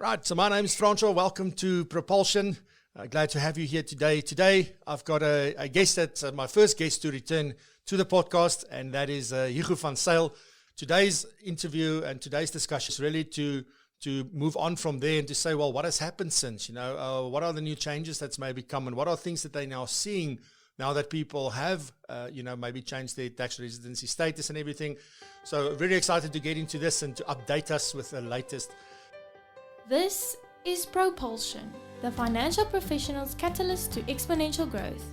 Right, so my name's Francois. Welcome to Propulsion. Glad to have you here today. Today, I've got a guest that's my first guest to return to the podcast, and that is Hugo van Zyl. Today's interview and today's discussion is really to move on from there and to say, well, what has happened since? What are the new changes that's maybe come, and what are things that they're now seeing now that people have, maybe changed their tax residency status and everything. So really excited to get into this and to update us with the latest. This is Propulsion, the financial professional's catalyst to exponential growth.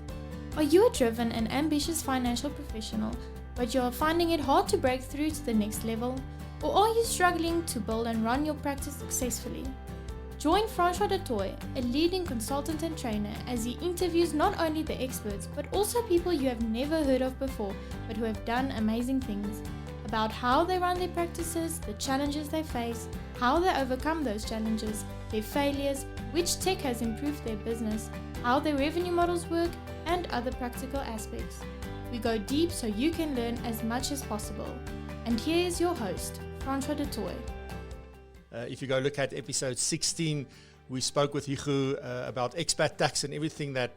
Are you a driven and ambitious financial professional, but you are finding it hard to break through to the next level? Or are you struggling to build and run your practice successfully? Join Francois du Toit, a leading consultant and trainer, as he interviews not only the experts, but also people you have never heard of before, but who have done amazing things, about how they run their practices, the challenges they face, how they overcome those challenges, their failures, which tech has improved their business, how their revenue models work, and other practical aspects. We go deep so you can learn as much as possible. And here is your host, Francois du Toit. If you go look at episode 16, we spoke with Hugo about expat tax and everything that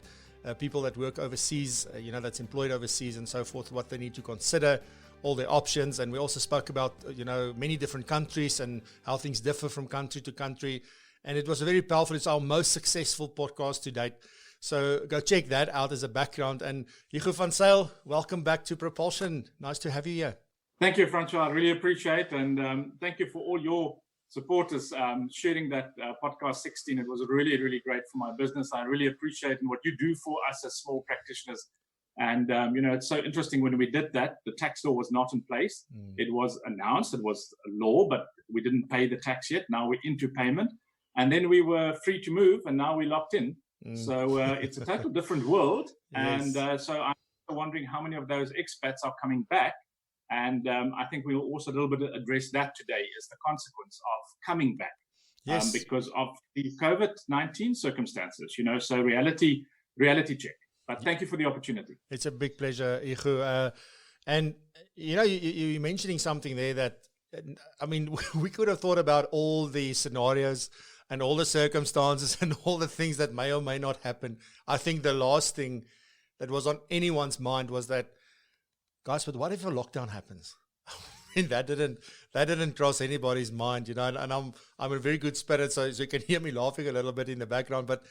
people that work overseas, that's employed overseas and so forth, what they need to consider, all their options. And we also spoke about, many different countries and how things differ from country to country. And it was a very powerful, it's our most successful podcast to date. So go check that out as a background. And Hugo van Zyl, welcome back to Propulsion. Nice to have you here. Thank you, Francois. I really appreciate it. And thank you for all your supporters sharing that podcast 16. It was really, really great for my business. I really appreciate what you do for us as small practitioners. And, it's so interesting when we did that, the tax law was not in place. It was announced, it was a law, but we didn't pay the tax yet. Now we're into payment. And then we were free to move, and now we're locked in. So it's a total different world. Yes. And so I'm wondering how many of those expats are coming back. And I think we'll also a little bit address that today as the consequence of coming back. Yes. Because of the COVID-19 circumstances, so reality check. But thank you for the opportunity. It's a big pleasure, Hugo. And, you're mentioning something there that, we could have thought about all the scenarios and all the circumstances and all the things that may or may not happen. I think the last thing that was on anyone's mind was that, guys, but what if a lockdown happens? That didn't cross anybody's mind, and I'm in very good spirits, so you can hear me laughing a little bit in the background, but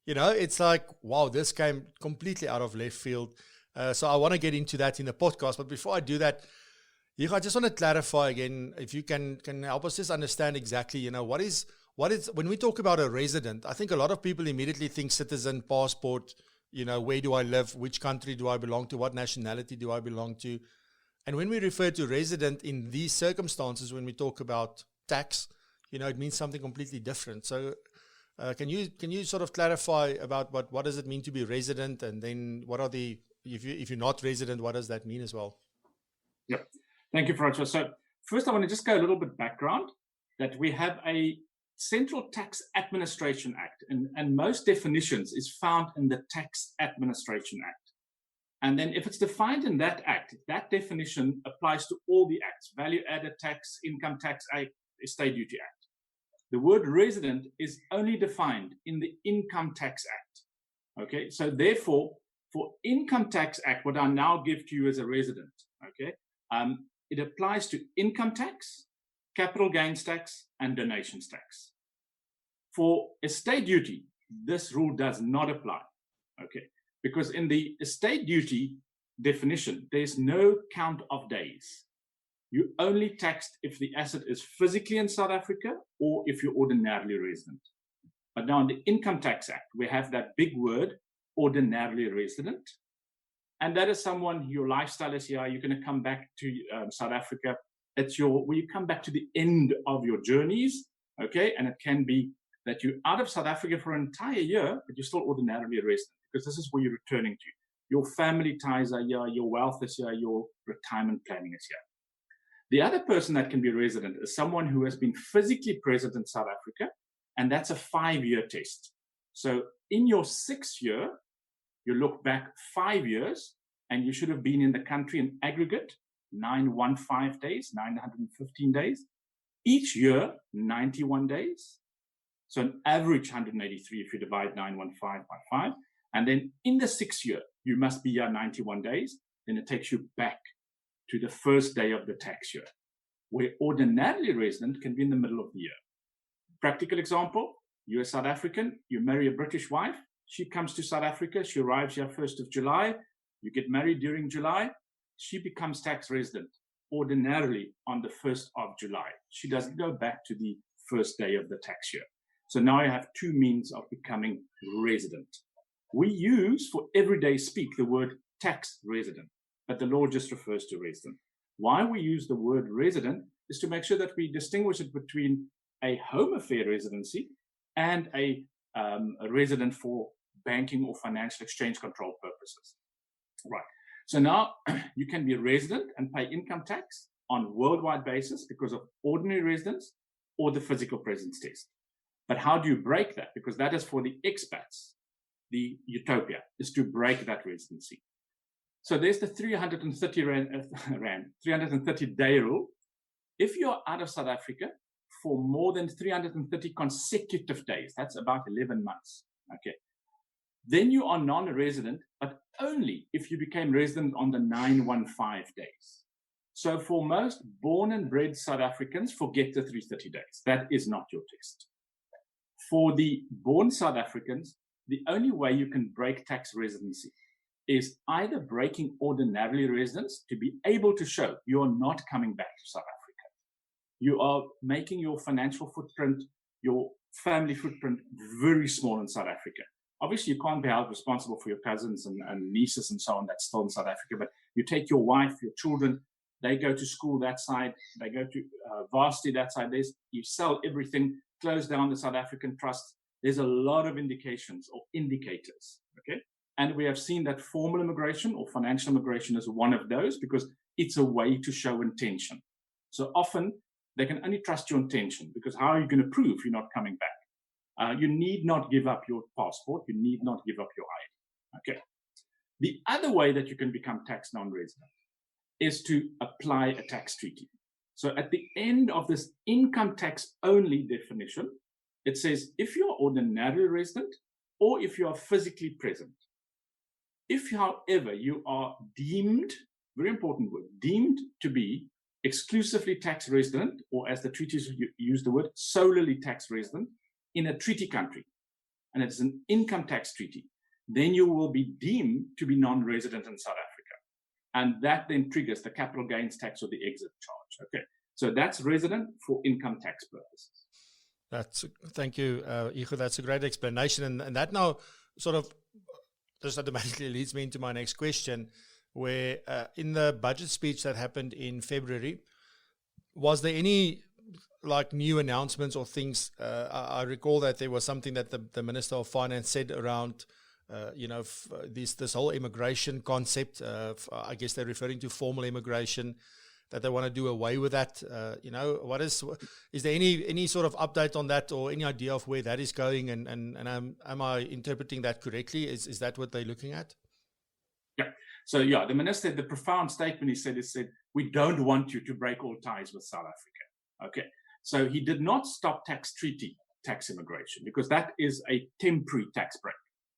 it's like, wow, this came completely out of left field. So I want to get into that in the podcast. But before I do that, I just want to clarify again, if you can help us just understand exactly, what is, when we talk about a resident, I think a lot of people immediately think citizen, passport, where do I live? Which country do I belong to? What nationality do I belong to? And when we refer to resident in these circumstances, when we talk about tax, it means something completely different. So can you sort of clarify about what does it mean to be resident, and then what are if you're not resident, what does that mean as well? Yeah, thank you, Francois. So first, I want to just go a little bit background that we have a Central Tax Administration Act, and most definitions is found in the Tax Administration Act. And then if it's defined in that act, that definition applies to all the acts: Value Added Tax, Income Tax Act, Estate Duty Act. The word resident is only defined in the Income Tax Act. Okay, so therefore, for Income Tax Act, what I now give to you as a resident, okay, it applies to income tax, capital gains tax, and donations tax. For estate duty, this rule does not apply, okay, because in the estate duty definition, there's no count of days. You only taxed if the asset is physically in South Africa or if you're ordinarily resident. But now in the Income Tax Act, we have that big word, ordinarily resident. And that is someone, your lifestyle is here, you're going to come back to South Africa. It's where you come back to the end of your journeys, okay? And it can be that you're out of South Africa for an entire year, but you're still ordinarily a resident, because this is where you're returning to. Your family ties are here, your wealth is here, your retirement planning is here. The other person that can be a resident is someone who has been physically present in South Africa, and that's a 5-year test. So in your 6th year, you look back 5 years, and you should have been in the country in aggregate 915 days, 915 days. Each year, 91 days. So an average 183 if you divide 915 by 5. And then in the 6th year, you must be here 91 days. Then it takes you back to the first day of the tax year, where ordinarily resident can be in the middle of the year. Practical example, you're a South African, you marry a British wife, she comes to South Africa, she arrives here 1st of July, you get married during July, she becomes tax resident ordinarily on the 1st of July. She doesn't go back to the first day of the tax year. So now you have two means of becoming resident. We use for everyday speak the word tax resident, but the law just refers to resident. Why we use the word resident is to make sure that we distinguish it between a home affair residency and a resident for banking or financial exchange control purposes. Right. So now you can be a resident and pay income tax on a worldwide basis because of ordinary residence or the physical presence test. But how do you break that? Because that is for the expats. The utopia is to break that residency. So there's the 330-day rule. If you're out of South Africa for more than 330 consecutive days, that's about 11 months, okay, then you are non-resident, but only if you became resident on the 915 days. So for most born and bred South Africans, forget the 330 days. That is not your test. For the born South Africans, the only way you can break tax residency is either breaking ordinarily residence to be able to show you're not coming back to South Africa. You are making your financial footprint, your family footprint very small in South Africa. Obviously, you can't be held responsible for your cousins and nieces and so on that's still in South Africa, but you take your wife, your children, they go to school that side, they go to varsity that side, you sell everything, close down the South African trust. There's a lot of indications or indicators, okay? And we have seen that formal immigration or financial immigration is one of those because it's a way to show intention. So often they can only trust your intention because how are you going to prove you're not coming back? You need not give up your passport. You need not give up your ID. Okay. The other way that you can become tax non-resident is to apply a tax treaty. So at the end of this income tax only definition, it says if you are ordinary resident or if you are physically present. If, however, you are deemed, very important word, deemed to be exclusively tax resident, or as the treaties use the word, solely tax resident in a treaty country, and it's an income tax treaty, then you will be deemed to be non-resident in South Africa. And that then triggers the capital gains tax or the exit charge. Okay, so that's resident for income tax purposes. Thank you, Igo. That's a great explanation. And that now sort of just automatically leads me into my next question, where in the budget speech that happened in February, was there any like new announcements or things? I recall that there was something that the Minister of Finance said around, this whole immigration concept. I guess they're referring to formal immigration, that they want to do away with that. Is there any sort of update on that or any idea of where that is going? And am I interpreting that correctly? Is that what they're looking at? Yeah. So yeah, the minister, the profound statement he said, we don't want you to break all ties with South Africa. Okay. So he did not stop tax treaty tax immigration because that is a temporary tax break.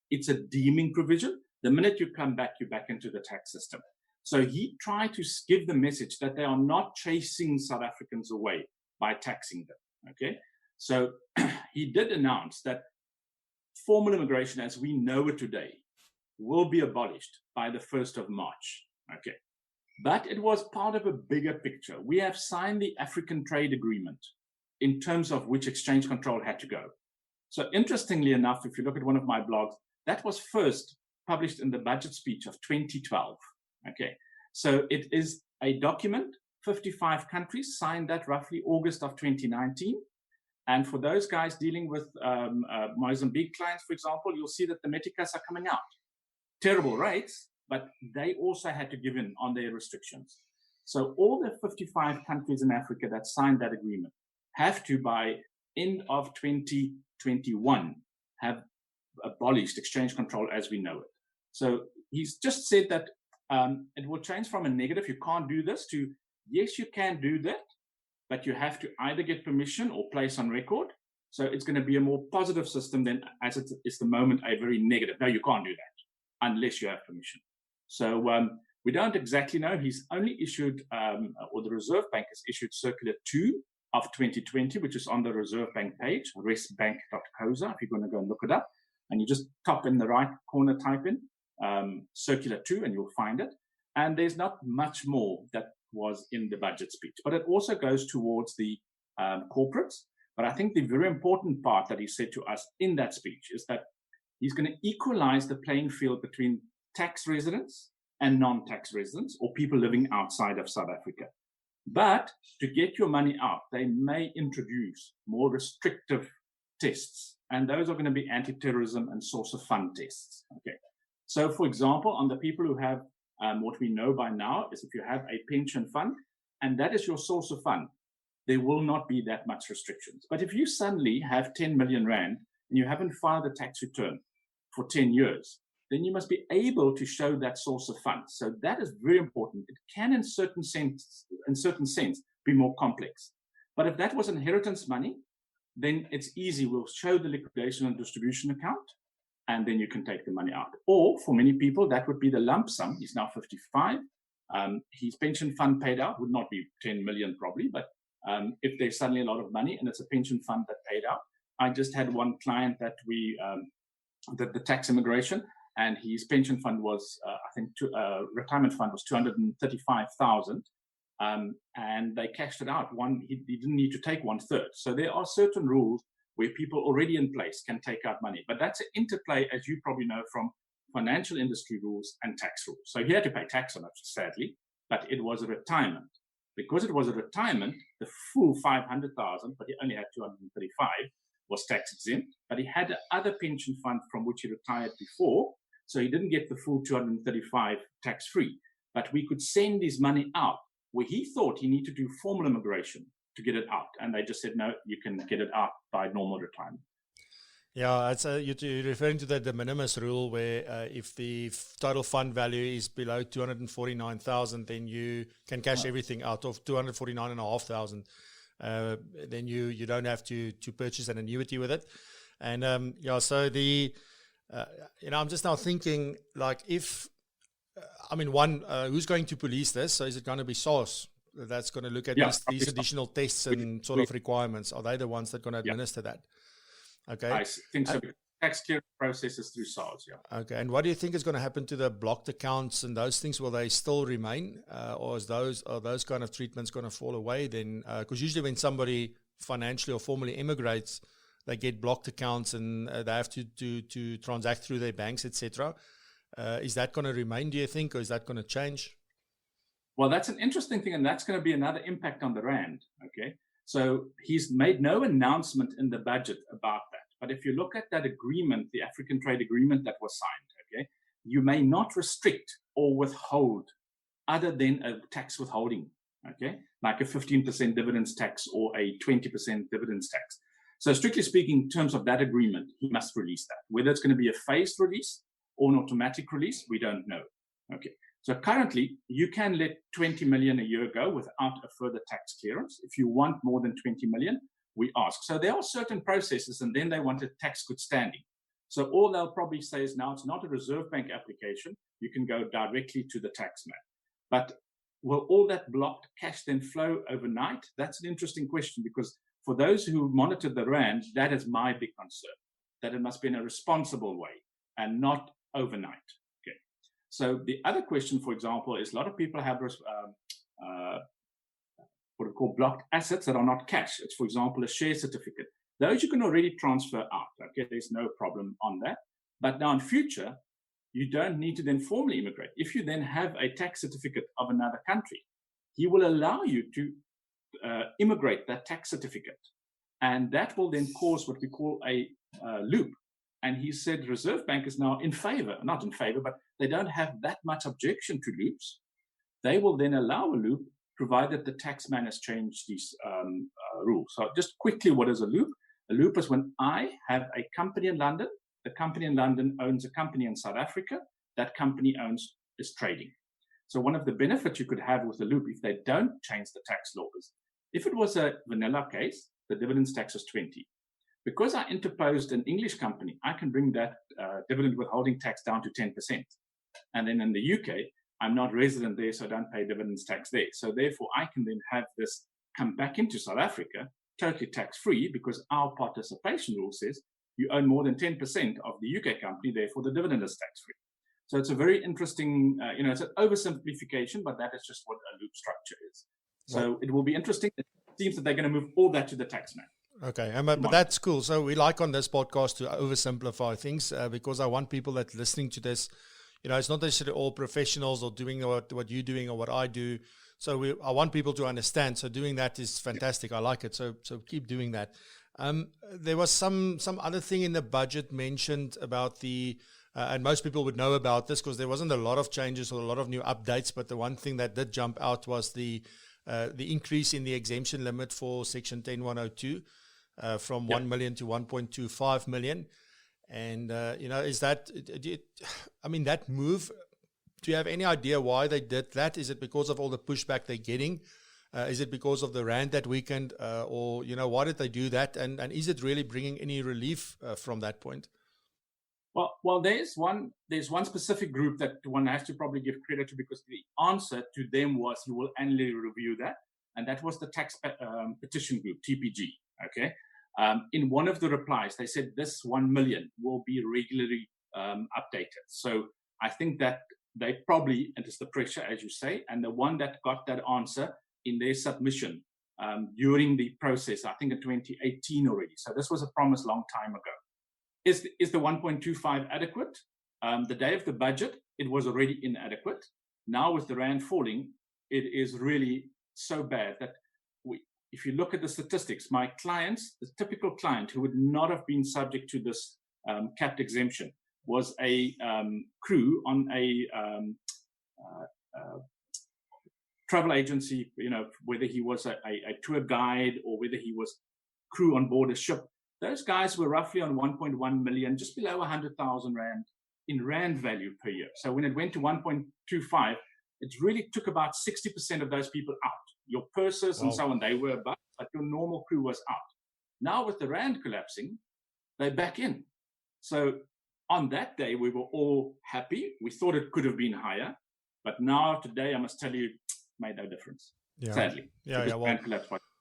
It's a deeming provision. The minute you come back, you're back into the tax system. So he tried to give the message that they are not chasing South Africans away by taxing them, okay? So he did announce that formal immigration as we know it today will be abolished by the 1st of March, okay? But it was part of a bigger picture. We have signed the African Trade Agreement in terms of which exchange control had to go. So interestingly enough, if you look at one of my blogs, that was first published in the budget speech of 2012. Okay, so it is a document, 55 countries signed that roughly August of 2019. And for those guys dealing with Mozambique clients, for example, you'll see that the meticas are coming out. Terrible rates, but they also had to give in on their restrictions. So all the 55 countries in Africa that signed that agreement have to, by end of 2021, have abolished exchange control as we know it. So he's just said that it will change from a negative, you can't do this, to yes, you can do that, but you have to either get permission or place on record. So it's going to be a more positive system than as it is the moment a very negative. No, you can't do that unless you have permission. So we don't exactly know. He's only issued, or the Reserve Bank has issued Circular 2 of 2020, which is on the Reserve Bank page, resbank.coza, if you're going to go and look it up. And you just top in the right corner, type in Circular 2, and you'll find it. And there's not much more that was in the budget speech, but it also goes towards the corporates. But I think the very important part that he said to us in that speech is that he's going to equalize the playing field between tax residents and non-tax residents, or people living outside of South Africa. But to get your money out, they may introduce more restrictive tests, and those are going to be anti-terrorism and source of fund tests. Okay. So, for example, on the people who have what we know by now is if you have a pension fund, and that is your source of fund, there will not be that much restrictions. But if you suddenly have 10 million Rand and you haven't filed a tax return for 10 years, then you must be able to show that source of funds. So that is very important. It can, in certain sense, be more complex. But if that was inheritance money, then it's easy. We'll show the liquidation and distribution account, and then you can take the money out. Or for many people, that would be the lump sum. He's now 55. His pension fund paid out would not be 10 million probably, but if there's suddenly a lot of money and it's a pension fund that paid out. I just had one client that the tax immigration, and his pension fund was, retirement fund was 235,000, and they cashed it out. He didn't need to take 1/3. So there are certain rules where people already in place can take out money, but that's an interplay, as you probably know, from financial industry rules and tax rules. So he had to pay tax on it, sadly, but it was a retirement. Because it was a retirement, the full 500,000, but he only had 235, was tax exempt. But he had another pension fund from which he retired before, so he didn't get the full 235 tax free. But we could send his money out where he thought he needed to do formal immigration to get it out, and they just said no, you can get it out by normal retirement. Yeah, it's you're referring to the de minimis rule where if the total fund value is below 249,000, then you can cash everything out of 249,500. Then you don't have to purchase an annuity with it. And so I'm just now thinking, like, if who's going to police this? So is it going to be SARS that's going to look at these additional tests and sort of requirements? Are they the ones that are going to administer that? Okay. I think so. Tax clearance processes through SARS, yeah. Okay. And what do you think is going to happen to the blocked accounts and those things? Will they still remain, or are those kind of treatments going to fall away then? Because usually when somebody financially or formally immigrates, they get blocked accounts and they have to transact through their banks, etc. Is that going to remain, do you think, or is that going to change? Well, that's an interesting thing, and that's going to be another impact on the Rand. Okay. So he's made no announcement in the budget about that. But if you look at that agreement, the African Trade Agreement that was signed, okay, you may not restrict or withhold other than a tax withholding, okay, like a 15% dividends tax or a 20% dividends tax. So strictly speaking, in terms of that agreement, he must release that. Whether it's going to be a phased release or an automatic release, we don't know. Okay. So currently, you can let 20 million a year go without a further tax clearance. If you want more than 20 million, we ask. So there are certain processes, and then they want a tax good standing. So all they'll probably say is now it's not a Reserve Bank application. You can go directly to the tax man. But will all that blocked cash then flow overnight? That's an interesting question, because for those who monitor the Rand, that is my big concern, that it must be in a responsible way and not overnight. So the other question, for example, is a lot of people have what we call blocked assets that are not cash. It's, for example, a share certificate. Those you can already transfer out. Okay, there's no problem on that. But now in future, you don't need to then formally immigrate. If you then have a tax certificate of another country, he will allow you to immigrate that tax certificate. And that will then cause what we call a loop. And he said Reserve Bank is now not in favor, but they don't have that much objection to loops. They will then allow a loop, provided the tax man has changed these rules. So just quickly, what is a loop? A loop is when I have a company in London, the company in London owns a company in South Africa, that company is trading. So one of the benefits you could have with a loop, if they don't change the tax laws, if it was a vanilla case, the dividends tax is 20. Because I interposed an English company, I can bring that dividend withholding tax down to 10%. And then in the UK, I'm not resident there, so I don't pay dividends tax there. So therefore, I can then have this come back into South Africa, totally tax-free, because our participation rule says you own more than 10% of the UK company, therefore the dividend is tax-free. So it's a very interesting, it's an oversimplification, but that is just what a loop structure is. So it will be interesting. It seems that they're going to move all that to the tax man. Okay, but that's cool. So we like on this podcast to oversimplify things because I want people that listening to this, it's not necessarily all professionals or doing what you're doing or what I do. So I want people to understand. So doing that is fantastic. I like it. So keep doing that. There was some other thing in the budget mentioned about the, and most people would know about this because there wasn't a lot of changes or a lot of new updates. But the one thing that did jump out was the increase in the exemption limit for Section 10102 from 1 million to 1.25 million. And, is that, that move, do you have any idea why they did that? Is it because of all the pushback they're getting? Is it because of the rand that weekend? Or, why did they do that? And is it really bringing any relief from that point? Well, there's one specific group that one has to probably give credit to, because the answer to them was you will annually review that. And that was the tax petition group, TPG. Okay. In one of the replies, they said this 1 million will be regularly updated. So I think that they probably, and it's the pressure, as you say, and the one that got that answer in their submission during the process, I think in 2018 already. So this was a promise long time ago. Is the 1.25 adequate? The day of the budget, it was already inadequate. Now with the rand falling, it is really so bad that if you look at the statistics, my clients, the typical client who would not have been subject to this capped exemption was a crew on a travel agency, whether he was a tour guide or whether he was crew on board a ship. Those guys were roughly on 1.1 million, just below 100,000 rand in rand value per year. So when it went to 1.25, it really took about 60% of those people out. Your pursers and so on, they were above, but your normal crew was out. Now with the rand collapsing, they're back in. So on that day, we were all happy. We thought it could have been higher, but now today, I must tell you, made no difference. Sadly.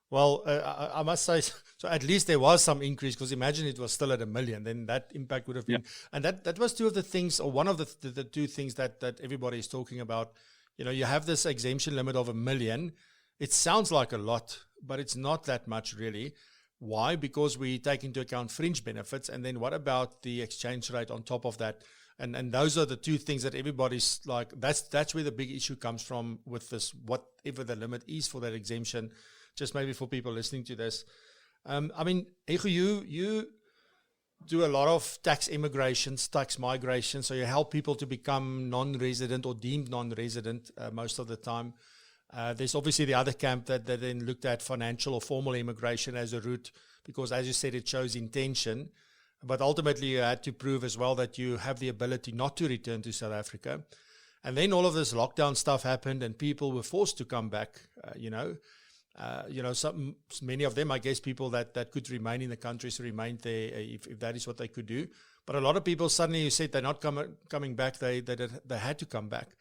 Well, I must say, so at least there was some increase, because imagine it was still at 1 million, then that impact would have been, and that was two of the things, or one of the two things that everybody is talking about. You have this exemption limit of 1 million. It sounds like a lot, but it's not that much really. Why? Because we take into account fringe benefits, and then what about the exchange rate on top of that? And those are the two things that everybody's like, that's where the big issue comes from with this, whatever the limit is for that exemption. Just maybe for people listening to this. Ego, you do a lot of tax immigrations, tax migration, so you help people to become non-resident or deemed non-resident most of the time. There's obviously the other camp that then looked at financial or formal immigration as a route, because as you said, it shows intention. But ultimately, you had to prove as well that you have the ability not to return to South Africa. And then all of this lockdown stuff happened and people were forced to come back, many of them, I guess, people that could remain in the countries remained there if that is what they could do. But a lot of people suddenly, you said they're not coming back, they had to come back.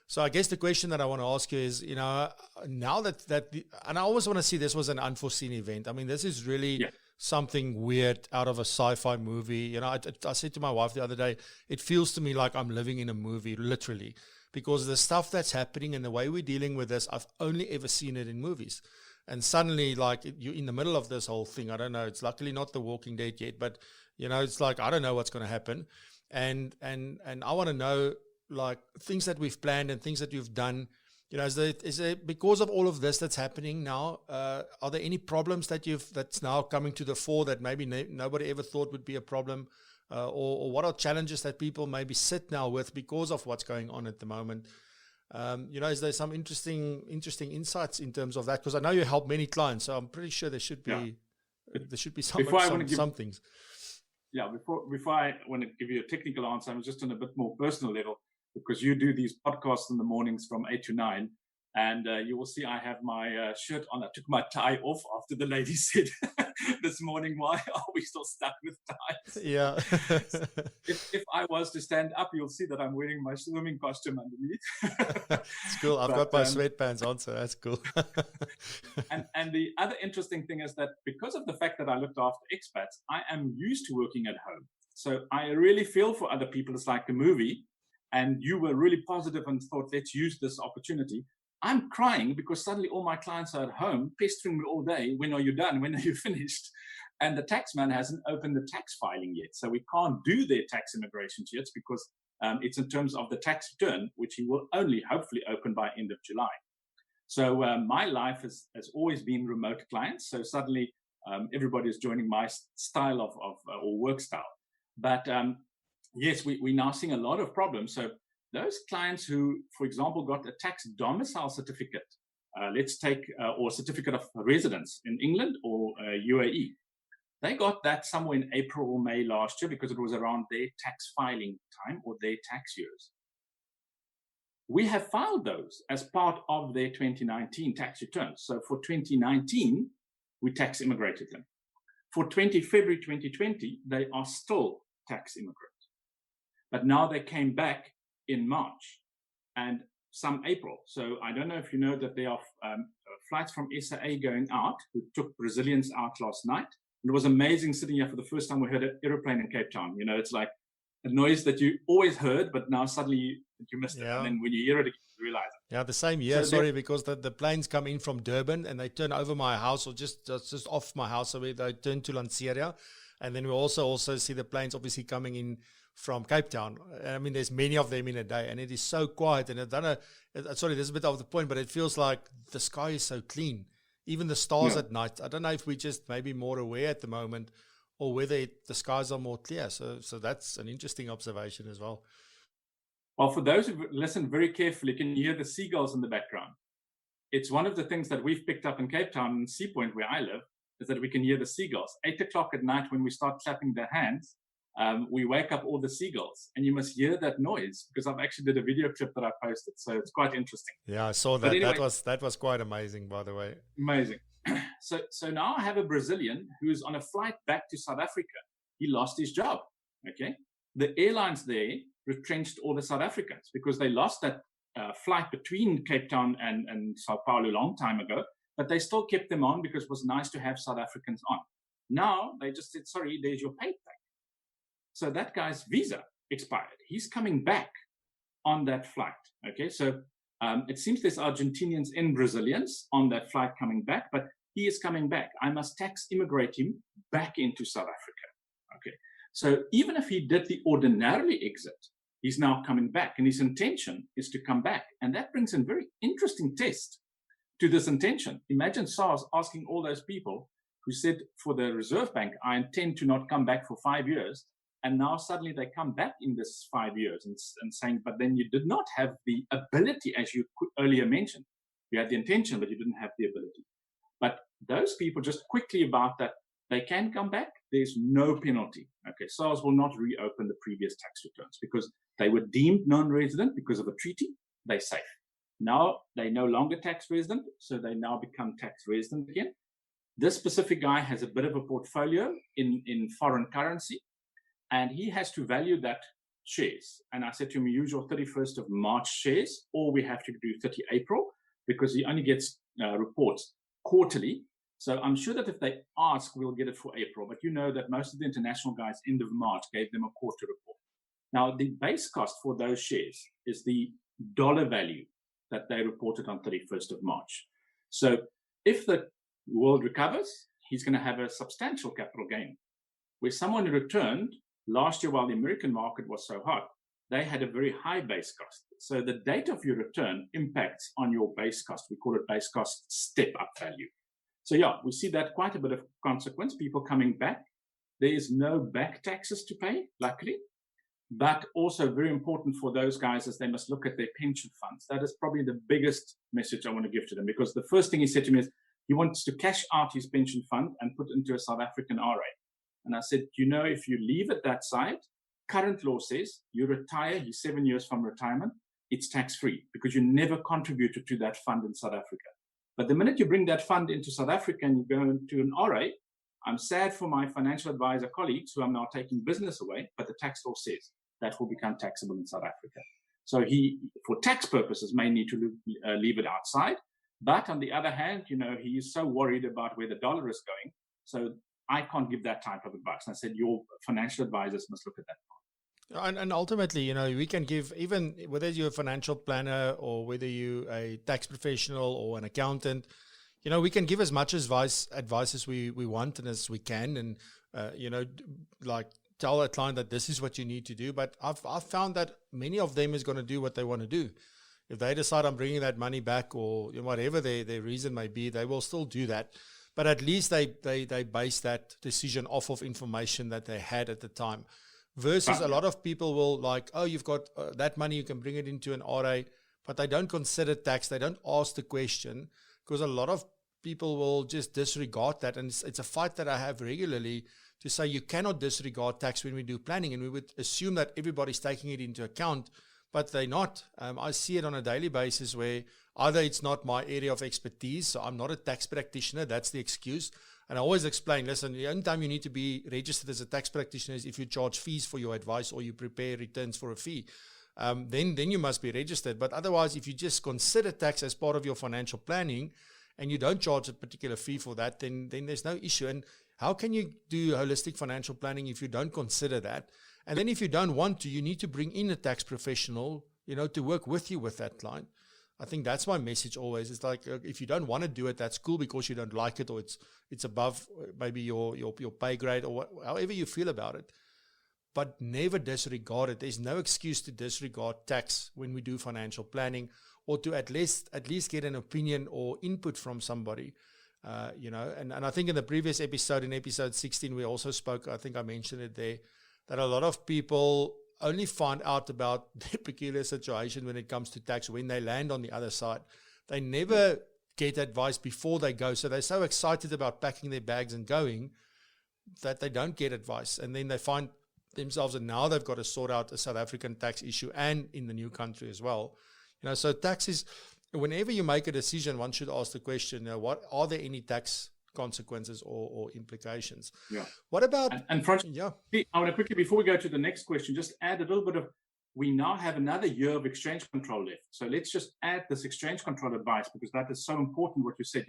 So I guess the question that I want to ask you is, now and I always want to see this was an unforeseen event. I mean, this is really something weird out of a sci-fi movie. I said to my wife the other day, it feels to me like I'm living in a movie, literally, because the stuff that's happening and the way we're dealing with this, I've only ever seen it in movies. And suddenly, like, you're in the middle of this whole thing. I don't know. It's luckily not The Walking Dead yet, but, it's like, I don't know what's going to happen. And I want to know, like, things that we've planned and things that you've done. Is there, because of all of this that's happening now, are there any problems that's now coming to the fore that maybe nobody ever thought would be a problem? Or what are challenges that people maybe sit now with because of what's going on at the moment? Is there some interesting insights in terms of that? Because I know you help many clients, so I'm pretty sure there should be some things. Yeah, before I want to give you a technical answer, I'm just on a bit more personal level, because you do these podcasts in the mornings from 8 to 9. And you will see I have my shirt on. I took my tie off after the lady said this morning, why are we still stuck with ties? Yeah. if I was to stand up, you'll see that I'm wearing my swimming costume underneath. It's cool. I've got my sweatpants on, so that's cool. and the other interesting thing is that because of the fact that I looked after expats, I am used to working at home. So I really feel for other people. It's like a movie, and you were really positive and thought, let's use this opportunity. I'm crying because suddenly all my clients are at home pestering me all day. When are you done? When are you finished? And the tax man hasn't opened the tax filing yet. So we can't do their tax immigrations yet because it's in terms of the tax return, which he will only hopefully open by end of July. So my life has always been remote clients. So suddenly everybody is joining my style of or work style. But yes, we're now seeing a lot of problems. So those clients who, for example, got a tax domicile certificate, let's take, or certificate of residence in England or UAE, they got that somewhere in April or May last year because it was around their tax filing time or their tax years. We have filed those as part of their 2019 tax returns. So for 2019, we tax immigrated them. For February 2020, they are still tax immigrant. But now they came back in March and some April. So I don't know if you know that there are flights from SAA going out who took Brazilians out last night. And it was amazing sitting here for the first time. We heard an aeroplane in Cape Town. You know, it's like a noise that you always heard, but now suddenly you missed it. And then when you hear it, you realize it. Yeah, the same year, so because the planes come in from Durban and they turn over my house or just off my house. So they turn to Lanseria. And then we also see the planes obviously coming in from Cape Town. I mean, there's many of them in a day, and it is so quiet. And I don't know, sorry, this is a bit off the point, but it feels like the sky is so clean. Even the stars at night. I don't know if we just maybe more aware at the moment, or whether the skies are more clear. So that's an interesting observation as well. Well, for those who listen very carefully, you can hear the seagulls in the background. It's one of the things that we've picked up in Cape Town, in Sea Point, where I live, is that we can hear the seagulls. 8 o'clock at night when we start clapping their hands, we wake up all the seagulls, and you must hear that noise because I've actually did a video clip that I posted, so it's quite interesting. Yeah, I saw that. Anyway, that was quite amazing, by the way. Amazing. So now I have a Brazilian who's on a flight back to South Africa. He lost his job. Okay, the airlines there retrenched all the South Africans because they lost that flight between Cape Town and Sao Paulo a long time ago, but they still kept them on because it was nice to have South Africans on. Now they just said, sorry, there's your paycheck. So that guy's visa expired. He's coming back on that flight. Okay, so it seems there's Argentinians and Brazilians on that flight coming back, but he is coming back. I must tax immigrate him back into South Africa. Okay, so even if he did the ordinarily exit, he's now coming back, and his intention is to come back. And that brings in very interesting test to this intention. Imagine SARS asking all those people who said for the Reserve Bank, I intend to not come back for 5 years. And now suddenly they come back in this 5 years and saying, but then you did not have the ability, as you earlier mentioned. You had the intention, but you didn't have the ability. But those people just quickly about that, they can come back. There's no penalty. Okay, SARS will not reopen the previous tax returns because they were deemed non-resident because of a treaty. They're safe. Now they're no longer tax resident, so they now become tax resident again. This specific guy has a bit of a portfolio in foreign currency, and he has to value that shares. And I said to him, use your 31st of March shares, or we have to do 30 April because he only gets reports quarterly. So I'm sure that if they ask, we'll get it for April. But you know that most of the international guys, end of March, gave them a quarter report. Now, the base cost for those shares is the dollar value that they reported on 31st of March. So if the world recovers, he's going to have a substantial capital gain. Where someone returned last year while the American market was so hot, they had a very high base cost. So the date of your return impacts on your base cost. We call it base cost step-up value. So yeah, we see that quite a bit of consequence, people coming back. There is no back taxes to pay, luckily. But also very important for those guys is they must look at their pension funds. That is probably the biggest message I want to give to them, because the first thing he said to me is he wants to cash out his pension fund and put into a South African RA. And I said, you know, if you leave it that side, current law says you retire, he's 7 years from retirement. it's tax-free because you never contributed to that fund in South Africa. But the minute you bring that fund into South Africa and you go into an RA, I'm sad for my financial advisor colleagues who are now taking business away, but the tax law says that will become taxable in South Africa. So he, for tax purposes, may need to leave it outside. But on the other hand, he is so worried about where the dollar is going. So I can't give that type of advice. And I said, your financial advisors must look at that. And ultimately, we can give, even whether you're a financial planner or whether you're a tax professional or an accountant, we can give as much advice as we want and as we can. And, like tell a client that this is what you need to do. But I've found that many of them is going to do what they want to do. If they decide I'm bringing that money back or whatever their reason may be, they will still do that. But at least they base that decision off of information that they had at the time. Versus a lot of people will like, oh, you've got that money, you can bring it into an RA, but they don't consider tax. They don't ask the question because a lot of people will just disregard that. And it's a fight that I have regularly to say you cannot disregard tax when we do planning. And we would assume that everybody's taking it into account, but they're not. I see it on a daily basis where either it's not my area of expertise, so I'm not a tax practitioner, that's the excuse. And I always explain, listen, the only time you need to be registered as a tax practitioner is if you charge fees for your advice or you prepare returns for a fee. Then you must be registered. But otherwise, if you just consider tax as part of your financial planning and you don't charge a particular fee for that, then there's no issue. And how can you do holistic financial planning if you don't consider that? And then if you don't want to, you need to bring in a tax professional, to work with you with that client. I think that's my message always. It's like, if you don't want to do it, that's cool because you don't like it or it's above maybe your pay grade or however you feel about it. But never disregard it. There's no excuse to disregard tax when we do financial planning or to at least get an opinion or input from somebody. And I think in the previous episode, in episode 16, we also spoke, I think I mentioned it there, that a lot of people only find out about their peculiar situation when it comes to tax when they land on the other side. They never get advice before they go. So they're so excited about packing their bags and going that they don't get advice. And then they find themselves, and now they've got to sort out a South African tax issue and in the new country as well. So tax is, whenever you make a decision, one should ask the question, what are there any tax consequences or implications? Yeah. What about... And Francis, I want to quickly, before we go to the next question, just add a little bit of, we now have another year of exchange control left. So let's just add this exchange control advice because that is so important what you said.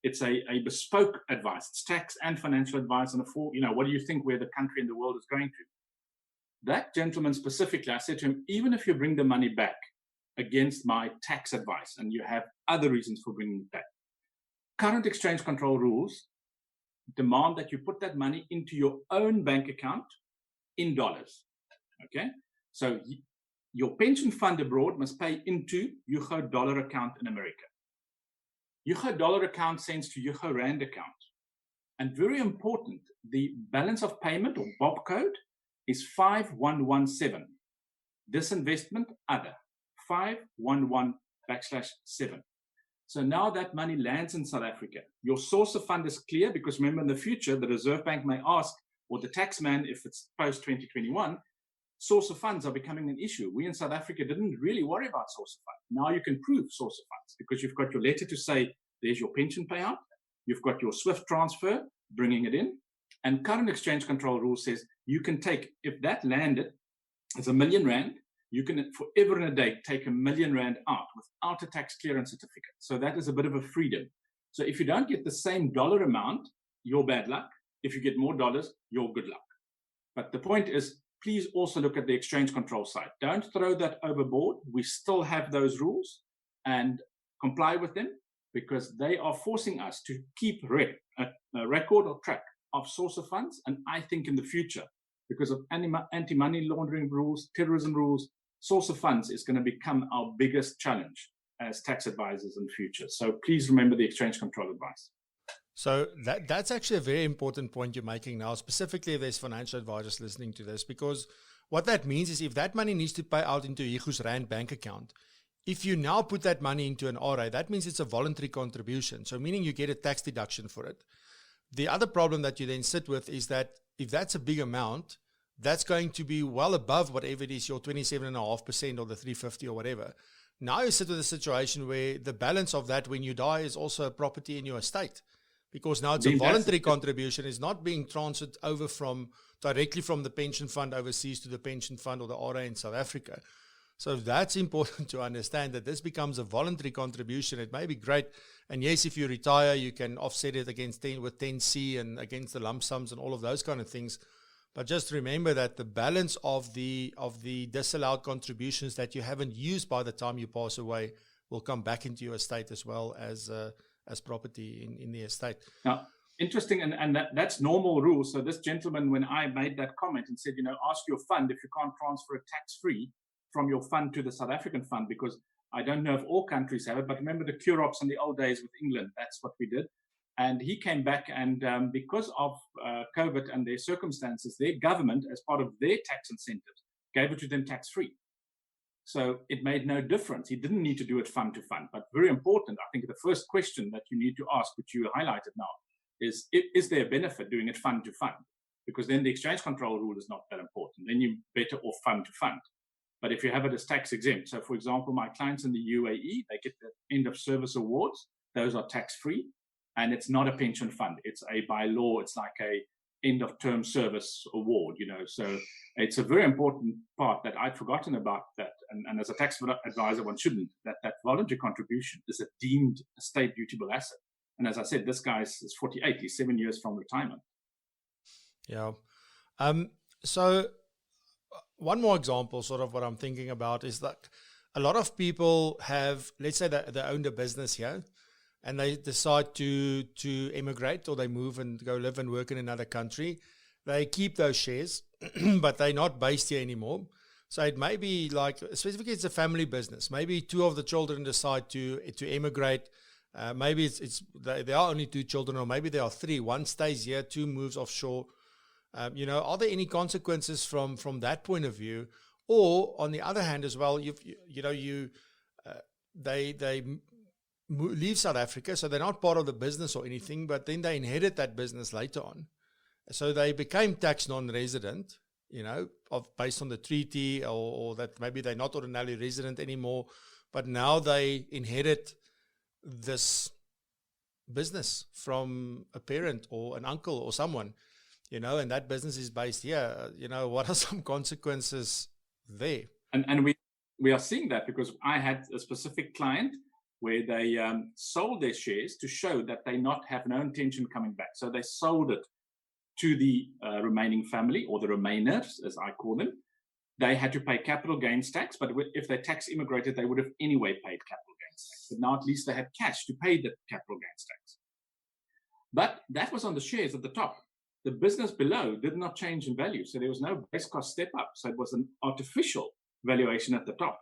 It's a bespoke advice. It's tax and financial advice. And what do you think where the country and the world is going to? That gentleman specifically, I said to him, even if you bring the money back against my tax advice and you have other reasons for bringing it back, current exchange control rules demand that you put that money into your own bank account in dollars. Okay? So your pension fund abroad must pay into Yugo dollar account in America. Yugo dollar account sends to Yugo rand account. And very important, the balance of payment or BOB code is 5117. Disinvestment other 511/7. So now that money lands in South Africa. Your source of fund is clear because remember in the future, the Reserve Bank may ask, or the taxman, if it's post-2021, source of funds are becoming an issue. We in South Africa didn't really worry about source of funds. Now you can prove source of funds because you've got your letter to say, there's your pension payout. You've got your SWIFT transfer, bringing it in. And current exchange control rule says you can take, if that landed as R1 million, you can forever and a day take R1 million out without a tax clearance certificate. So that is a bit of a freedom. So if you don't get the same dollar amount, you're bad luck. If you get more dollars, you're good luck. But the point is, please also look at the exchange control side. Don't throw that overboard. We still have those rules and comply with them because they are forcing us to keep a record or track of source of funds. And I think in the future, because of anti-money laundering rules, terrorism rules, source of funds is going to become our biggest challenge as tax advisors in the future. So please remember the exchange control advice. So that's actually a very important point you're making now, specifically if there's financial advisors listening to this, because what that means is if that money needs to pay out into Yugo's Rand bank account, if you now put that money into an RA, that means it's a voluntary contribution. So meaning you get a tax deduction for it. The other problem that you then sit with is that if that's a big amount, that's going to be well above whatever it is, your 27.5% or the 350 or whatever. Now you sit with a situation where the balance of that when you die is also a property in your estate, because now it's a voluntary contribution. It's not being transferred over directly from the pension fund overseas to the pension fund or the RA in South Africa. So that's important to understand, that this becomes a voluntary contribution. It may be great. And yes, if you retire, you can offset it against with 10C and against the lump sums and all of those kind of things. But just remember that the balance of the disallowed contributions that you haven't used by the time you pass away will come back into your estate as well as property in the estate. Now, interesting, and that's normal rules. So this gentleman, when I made that comment and said, ask your fund if you can't transfer it tax-free from your fund to the South African fund, because I don't know if all countries have it, but remember the cure-ops in the old days with England, that's what we did. And he came back, and because of COVID and their circumstances, their government, as part of their tax incentives, gave it to them tax-free. So it made no difference. He didn't need to do it fund to fund. But very important, I think the first question that you need to ask, which you highlighted now, is there a benefit doing it fund to fund? Because then the exchange control rule is not that important. Then you're better off fund to fund. But if you have it as tax exempt, so for example, my clients in the UAE, they get the end of service awards. Those are tax-free. And it's not a pension fund. It's by law, it's like a end of term service award, So it's a very important part that I'd forgotten about that. And as a tax advisor, one shouldn't, that voluntary contribution is a deemed state dutiable asset. And as I said, this guy is 48, he's 7 years from retirement. Yeah. So one more example, sort of what I'm thinking about, is that a lot of people have, let's say that they owned a business here, and they decide to emigrate, or they move and go live and work in another country. They keep those shares, but they're not based here anymore. So it may be like, specifically it's a family business. Maybe two of the children decide to emigrate. Maybe there are only two children, or maybe there are three. One stays here, two moves offshore. Are there any consequences from that point of view? Or on the other hand as well, they leave South Africa, so they're not part of the business or anything, but then they inherit that business later on. So they became tax non-resident, based on the treaty, or that maybe they're not ordinarily resident anymore, but now they inherit this business from a parent or an uncle or someone, and that business is based here. What are some consequences there? And we are seeing that, because I had a specific client where they sold their shares to show that they not have no intention coming back. So they sold it to the remaining family, or the remainers, as I call them. They had to pay capital gains tax, but if they tax immigrated, they would have anyway paid capital gains tax. But now at least they had cash to pay the capital gains tax. But that was on the shares at the top. The business below did not change in value, so there was no base cost step up. So it was an artificial valuation at the top.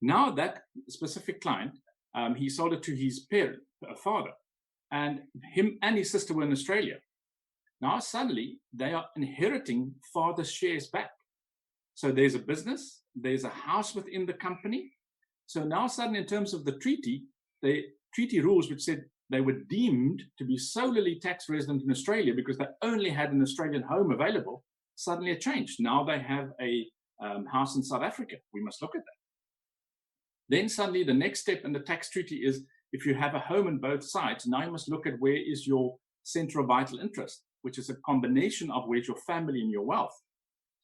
Now that specific client, he sold it to his father, and him and his sister were in Australia. Now suddenly they are inheriting father's shares back. So there's a business, there's a house within the company. So now suddenly, in terms of the treaty rules, which said they were deemed to be solely tax resident in Australia because they only had an Australian home available, suddenly it changed. Now they have a house in South Africa. We must look at that. Then suddenly the next step in the tax treaty is, if you have a home on both sides, now you must look at where is your central vital interest, which is a combination of where's your family and your wealth.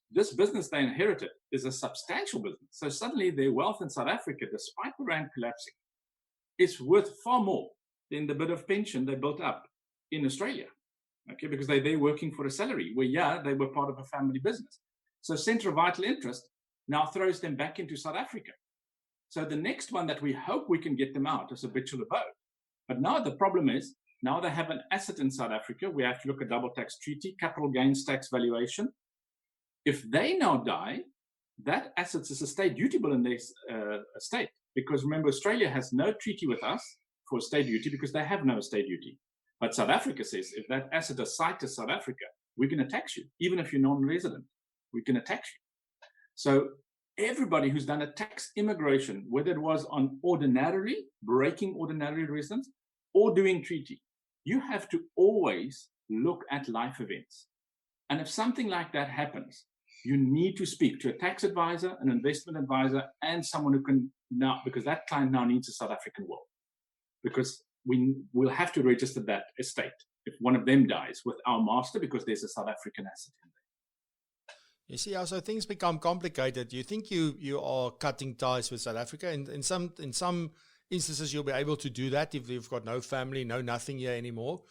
This business they inherited is a substantial business. So suddenly their wealth in South Africa, despite the rand collapsing, is worth far more than the bit of pension they built up in Australia. Okay, because they're working for a salary, where they were part of a family business. So central vital interest now throws them back into South Africa. So the next one that we hope we can get them out is habitual abode. But now the problem is, now they have an asset in South Africa. We have to look at double tax treaty, capital gains tax valuation. If they now die, that asset is estate dutiable in their estate. Because remember, Australia has no treaty with us for estate duty because they have no estate duty. But South Africa says, if that asset is signed to South Africa, we're going to tax you. Even if you're non-resident, we're going to tax you. So everybody who's done a tax immigration, whether it was on ordinarily, breaking ordinary residence, or doing treaty, you have to always look at life events. And if something like that happens, you need to speak to a tax advisor, an investment advisor, and someone who can now, because that client now needs a South African will, because we will have to register that estate if one of them dies with our master, because there's a South African asset in there. You see how so things become complicated. You think you are cutting ties with South Africa, and in some instances you'll be able to do that if you've got no family, no nothing here anymore,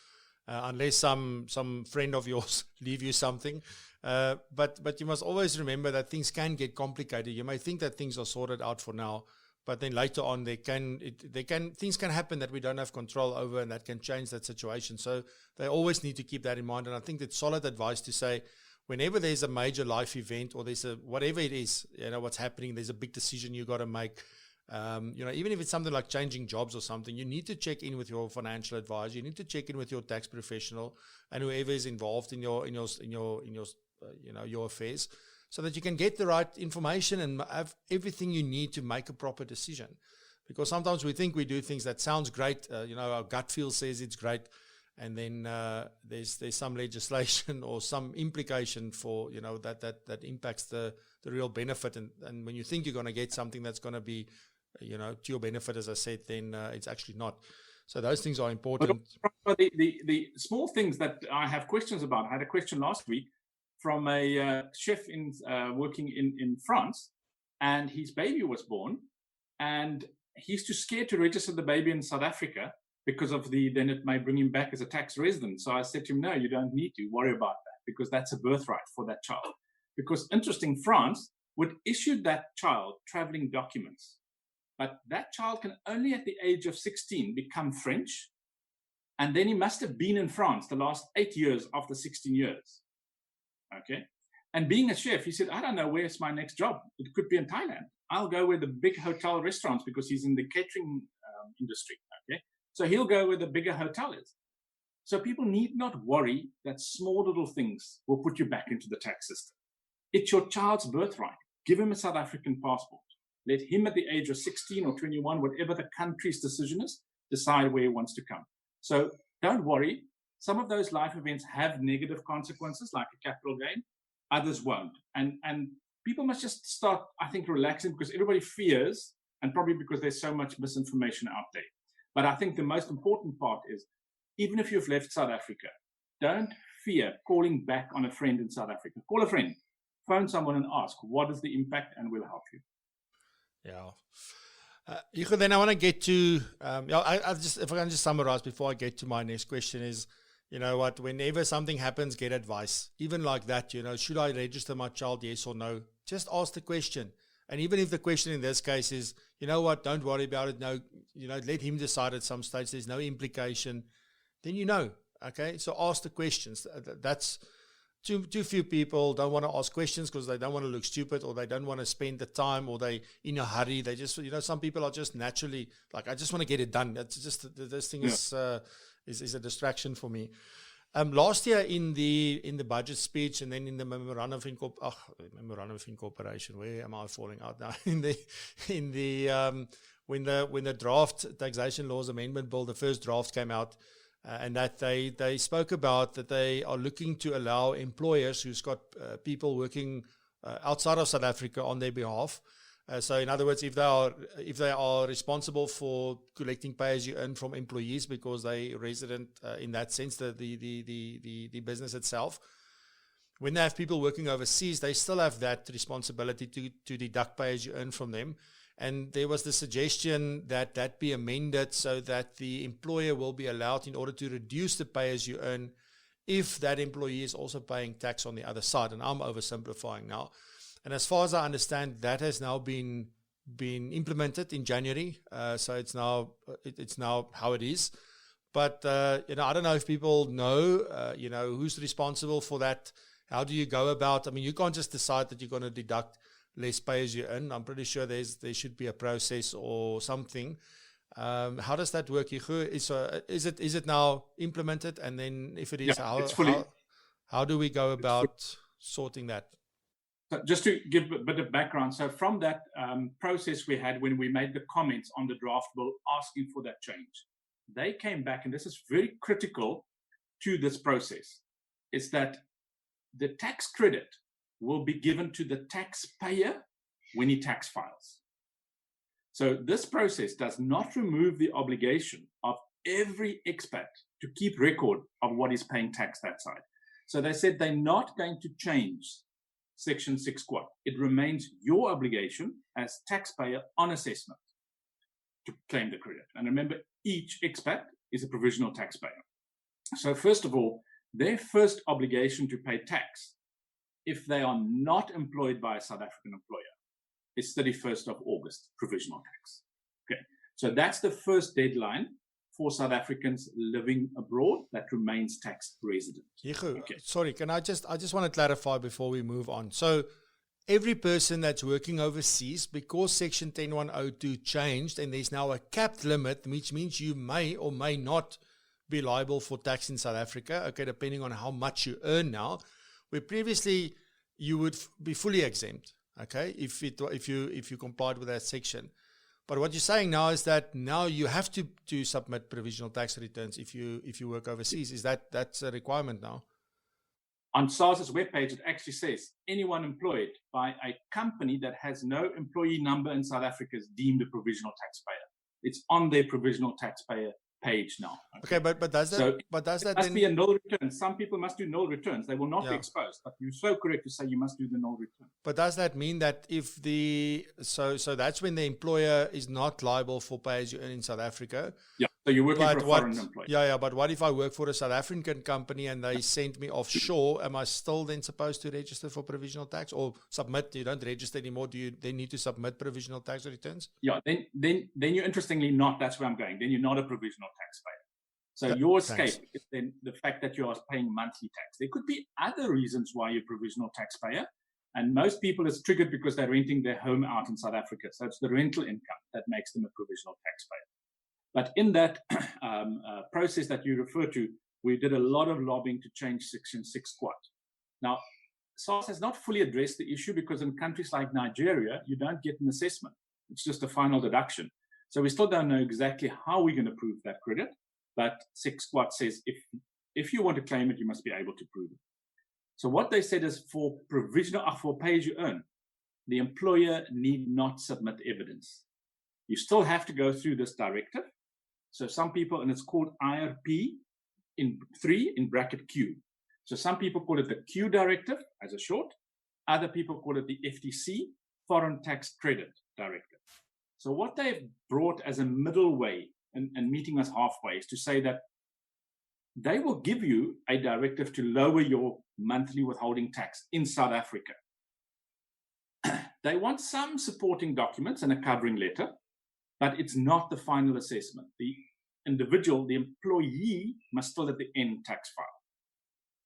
unless some friend of yours leave you something. But you must always remember that things can get complicated. You may think that things are sorted out for now, but then later on things can happen that we don't have control over, and that can change that situation. So they always need to keep that in mind. And I think it's solid advice to say, whenever there's a major life event, or there's whatever it is, what's happening, there's a big decision you got to make. Even if it's something like changing jobs or something, you need to check in with your financial advisor. You need to check in with your tax professional and whoever is involved in your affairs, so that you can get the right information and have everything you need to make a proper decision. Because sometimes we think we do things that sounds great, our gut feel says it's great, and then there's some legislation or some implication for that impacts the real benefit, and when you think you're going to get something that's going to be to your benefit, as I said, then it's actually not. So those things are important. But the small things that I have questions about. I had a question last week from a chef working in France, and his baby was born, and he's too scared to register the baby in South Africa because of then it may bring him back as a tax resident. So I said to him, no, you don't need to worry about that, because that's a birthright for that child. Because interesting, France would issue that child traveling documents, but that child can only at the age of 16 become French, and then he must have been in France the last 8 years after 16 years. Okay. And being a chef, he said, I don't know where's my next job. It could be in Thailand. I'll go where the big hotel restaurants, because he's in the catering industry. Okay. So he'll go where the bigger hotel is. So people need not worry that small little things will put you back into the tax system. It's your child's birthright. Give him a South African passport. Let him at the age of 16 or 21, whatever the country's decision is, decide where he wants to come. So don't worry. Some of those life events have negative consequences, like a capital gain. Others won't. And people must just start, I think, relaxing, because everybody fears, and probably because there's so much misinformation out there. But I think the most important part is, even if you've left South Africa, don't fear calling back on a friend in South Africa. Call a friend, phone someone and ask, what is the impact, and we'll help you. Yeah. Then I want to get to, if I can just summarize before I get to my next question is, whenever something happens, get advice. Even like that, should I register my child, yes or no? Just ask the question. And even if the question in this case is, don't worry about it. No, let him decide at some stage. There's no implication. Then okay? So ask the questions. That's too few people don't want to ask questions because they don't want to look stupid, or they don't want to spend the time, or they in a hurry. They just, some people are just naturally like, I just want to get it done. That's just, this thing is a distraction for me. Last year in the budget speech, and then in the memorandum of incorporation, where am I falling out now? When the draft taxation laws amendment bill, the first draft came out, and that they spoke about that they are looking to allow employers who's got people working outside of South Africa on their behalf. So in other words, if they are responsible for collecting pay as you earn from employees because they resident in that sense, the business itself, when they have people working overseas, they still have that responsibility to deduct pay as you earn from them. And there was the suggestion that be amended so that the employer will be allowed, in order to reduce the pay as you earn, if that employee is also paying tax on the other side. And I'm oversimplifying now. And as far as I understand, that has now been implemented in January. So it's now how it is. But I don't know if people know who's responsible for that. How do you go about? I mean, you can't just decide that you're going to deduct less pay as you earn. I'm pretty sure there should be a process or something. How does that work? Is it now implemented? And then if it is, how do we go about sorting that? So just to give a bit of background, so from that process we had when we made the comments on the draft bill asking for that change, they came back, and this is very critical to this process, is that the tax credit will be given to the taxpayer when he tax files. So this process does not remove the obligation of every expat to keep record of what is paying tax that side. So they said they're not going to change Section 6 quad. It remains your obligation as taxpayer on assessment to claim the credit. And remember, each expat is a provisional taxpayer. So first of all, their first obligation to pay tax, if they are not employed by a South African employer, is 31st of August, provisional tax. Okay, so that's the first deadline for South Africans living abroad that remains tax resident. Okay. Sorry, I just want to clarify before we move on. So every person that's working overseas, because Section 10102 changed and there's now a capped limit, which means you may or may not be liable for tax in South Africa, okay, depending on how much you earn now, where previously you would be fully exempt, okay, if you complied with that section. But what you're saying now is that now you have to submit provisional tax returns if you work overseas. Is that's a requirement now? On SARS's webpage, it actually says anyone employed by a company that has no employee number in South Africa is deemed a provisional taxpayer. It's on their provisional taxpayer page now. Okay, but does that must then be a null return? Some people must do null returns. They will not be exposed. But you're so correct to say you must do the null return. But does that mean that if so that's when the employer is not liable for pay as you earn in South Africa? Yeah. So you're working for a foreign employer. Yeah. But what if I work for a South African company and they send me offshore? Am I still then supposed to register for provisional tax or submit? You don't register anymore. Do you then need to submit provisional tax returns? Yeah. Then you're interestingly not. That's where I'm going. Then you're not a provisional taxpayer. So your escape is then the fact that you are paying monthly tax. There could be other reasons why you're a provisional taxpayer. And most people it's triggered because they're renting their home out in South Africa. So it's the rental income that makes them a provisional taxpayer. But in that process that you refer to, we did a lot of lobbying to change Section 6 quad. Now, SARS has not fully addressed the issue because in countries like Nigeria, you don't get an assessment. It's just a final deduction. So we still don't know exactly how we're going to prove that credit. But 6 quad says if you want to claim it, you must be able to prove it. So what they said is for provisional, for pay as you earn, the employer need not submit evidence. You still have to go through this directive. So some people, and it's called IRP in 3 in bracket Q. So some people call it the Q directive as a short. Other people call it the FTC, Foreign Tax Credit Directive. So what they've brought as a middle way and meeting us halfway is to say that they will give you a directive to lower your monthly withholding tax in South Africa. They want some supporting documents and a covering letter, but it's not the final assessment. The individual, the employee, must still at the end tax file.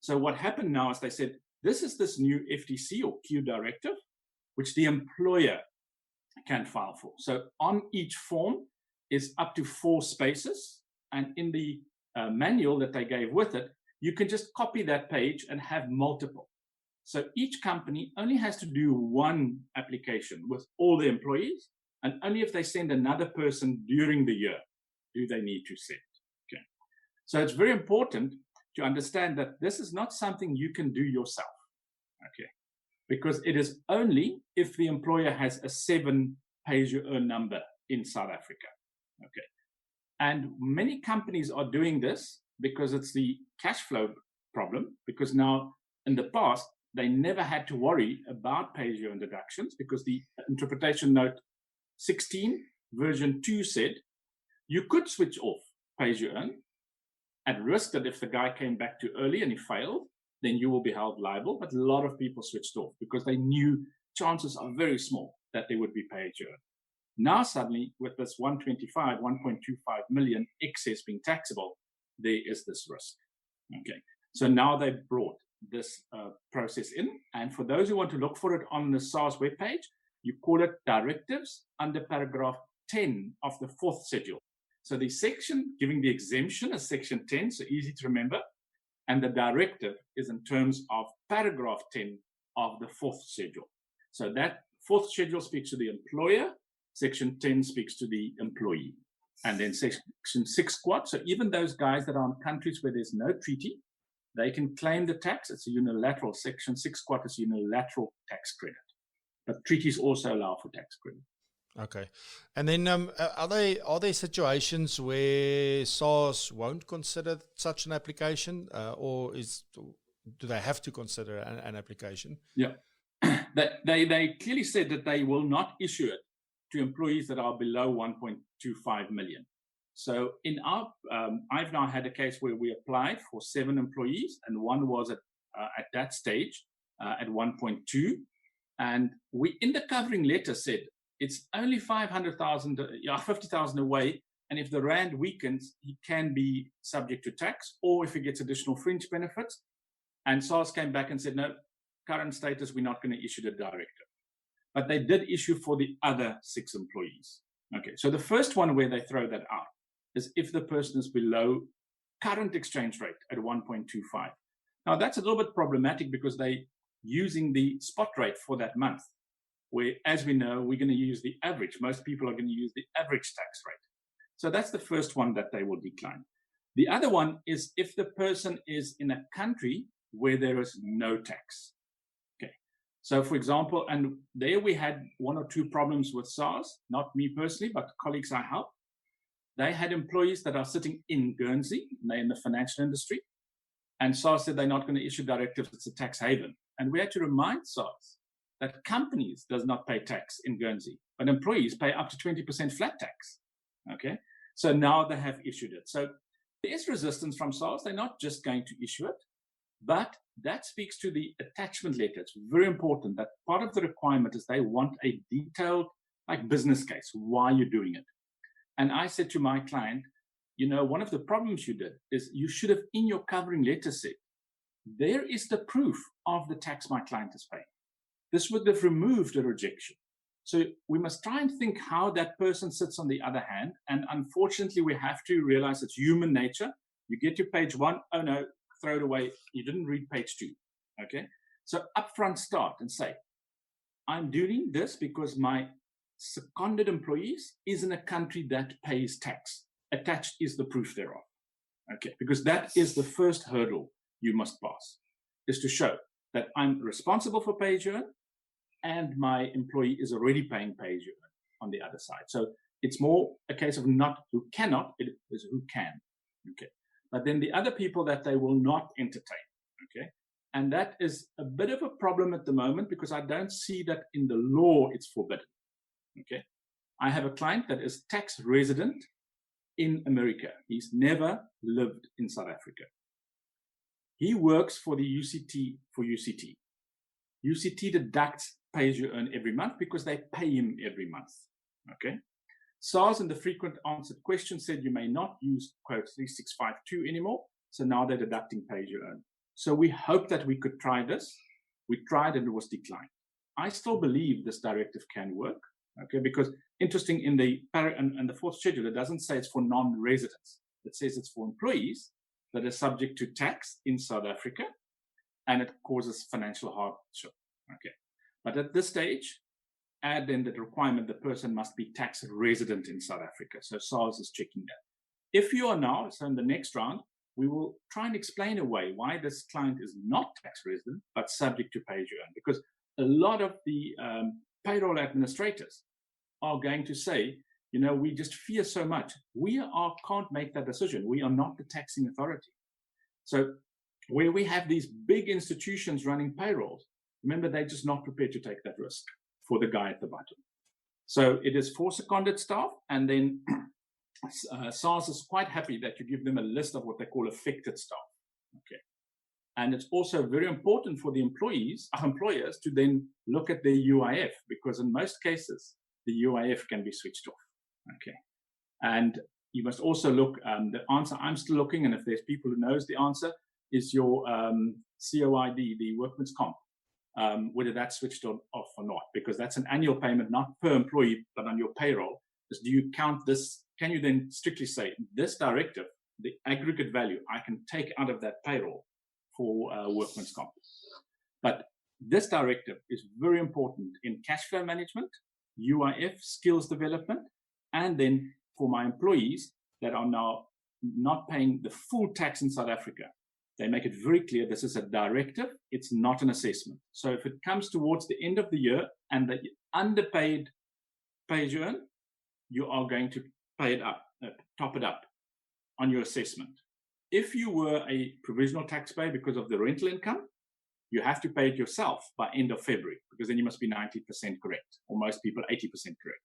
So what happened now is they said, this is this new FTC or Q directive, which the employer can file for. So on each form is up to 4 spaces. And in the manual that they gave with it, you can just copy that page and have multiple. So each company only has to do one application with all the employees, and only if they send another person during the year do they need to send. Okay. So it's very important to understand that this is not something you can do yourself. Okay. Because it is only if the employer has a 7 pay-as-you-earn number in South Africa. Okay. And many companies are doing this because it's the cash flow problem, because now in the past, they never had to worry about pay-as-you-earn deductions because the interpretation note 16 version 2 said you could switch off pay-as-you-earn at risk that if the guy came back too early and he failed, then you will be held liable. But a lot of people switched off because they knew chances are very small that they would be pay-as-you-earn. Now suddenly with this 1.25 million excess being taxable, there is this risk. Okay, so now they've brought this process in, and for those who want to look for it on the SARS webpage, you call it directives under paragraph 10 of the 4th schedule. So the section giving the exemption is section 10, so easy to remember, and the directive is in terms of paragraph 10 of the 4th schedule. So that 4th schedule speaks to the employer, section 10 speaks to the employee, and then section 6 quad. So even those guys that are in countries where there's no treaty, they can claim the tax. It's a unilateral, Section 6 quad is unilateral tax credit. But treaties also allow for tax credit. Okay. And then are there situations where SARS won't consider such an application, or do they have to consider an application? Yeah. They clearly said that they will not issue it to employees that are below 1.25 million. So in I've now had a case where we applied for 7 employees, and one was at that stage at 1.2, and we in the covering letter said it's only 500,000, 50,000 away, and if the rand weakens, he can be subject to tax, or if he gets additional fringe benefits. And SARS came back and said, no, current status, we're not going to issue the directive. But they did issue for the other 6 employees. Okay, so the first one where they throw that out is if the person is below current exchange rate at 1.25. Now, that's a little bit problematic because they're using the spot rate for that month, where, as we know, we're going to use the average. Most people are going to use the average tax rate. So that's the first one that they will decline. The other one is if the person is in a country where there is no tax. Okay. So, for example, and there we had 1 or 2 problems with SARS, not me personally, but colleagues I helped. They had employees that are sitting in Guernsey, they're in the financial industry, and SARS said they're not going to issue directives, it's a tax haven. And we had to remind SARS that companies does not pay tax in Guernsey, but employees pay up to 20% flat tax. Okay, so now they have issued it. So there is resistance from SARS. They're not just going to issue it, but that speaks to the attachment letter. It's very important that part of the requirement is they want a detailed, like, business case, why you're doing it. And I said to my client, you know, one of the problems you did is you should have in your covering letter said, there is the proof of the tax my client is paying. This would have removed a rejection. So we must try and think how that person sits on the other hand. And unfortunately, we have to realize it's human nature. You get to page 1, oh no, throw it away. You didn't read page 2. Okay. So upfront start and say, I'm doing this because my seconded employees is in a country that pays tax. Attached is the proof thereof. Okay. Because that is the first hurdle you must pass, is to show that I'm responsible for pay as you earn, and my employee is already paying pay as you earn on the other side. So it's more a case of not who cannot, it is who can. Okay. But then the other people that they will not entertain. Okay. And that is a bit of a problem at the moment because I don't see that in the law it's forbidden. Okay. I have a client that is tax resident in America. He's never lived in South Africa. He works for the UCT for UCT. UCT deducts pay as you earn every month because they pay him every month. Okay. SARS in the frequent answered question said you may not use quote 3652 anymore. So now they're deducting pay as you earn. So we hope that we could try this. We tried and it was declined. I still believe this directive can work. Okay, because interesting in the and the 4th schedule, it doesn't say it's for non-residents. It says it's for employees that are subject to tax in South Africa, and it causes financial hardship. Okay, but at this stage, add then the requirement the person must be tax resident in South Africa. So SARS is checking that. If you are now, so in the next round, we will try and explain away why this client is not tax resident but subject to pay as you earn, because a lot of the payroll administrators are going to say, you know, we just fear so much. We can't make that decision. We are not the taxing authority. So where we have these big institutions running payrolls, remember, they're just not prepared to take that risk for the guy at the bottom. So it is for seconded staff. And then SARS is quite happy that you give them a list of what they call affected staff. Okay. And it's also very important for the employers to then look at their UIF, because in most cases, the UIF can be switched off. Okay. And you must also look, the answer I'm still looking, and if there's people who knows the answer, is your COID, the workman's comp, whether that's switched off or not, because that's an annual payment, not per employee, but on your payroll. Is do you count this? Can you then strictly say this directive, the aggregate value, I can take out of that payroll for workman's comp? But this directive is very important in cash flow management, UIF, skills development, and then for my employees that are now not paying the full tax in South Africa, they make it very clear this is a directive, it's not an assessment. So if it comes towards the end of the year and the underpaid pay as you earn, you are going to pay it up, top it up on your assessment. If you were a provisional taxpayer because of the rental income, you have to pay it yourself by end of February, because then you must be 90% correct, or most people 80% correct.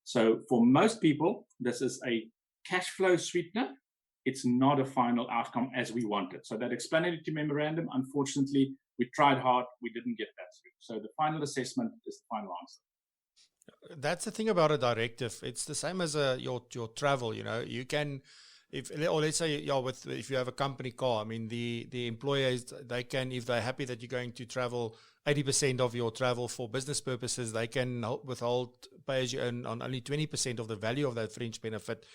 So for most people, this is a cash flow sweetener. It's not a final outcome as we wanted. So that explanatory memorandum, unfortunately, we tried hard, we didn't get that through. So the final assessment is the final answer. That's the thing about a directive. It's the same as your travel. You can, or let's say, if you have a company car, I mean, the employers, they can, if they're happy that you're going to travel 80% of your travel for business purposes, they can withhold pay as you earn on only 20% of the value of that fringe benefit.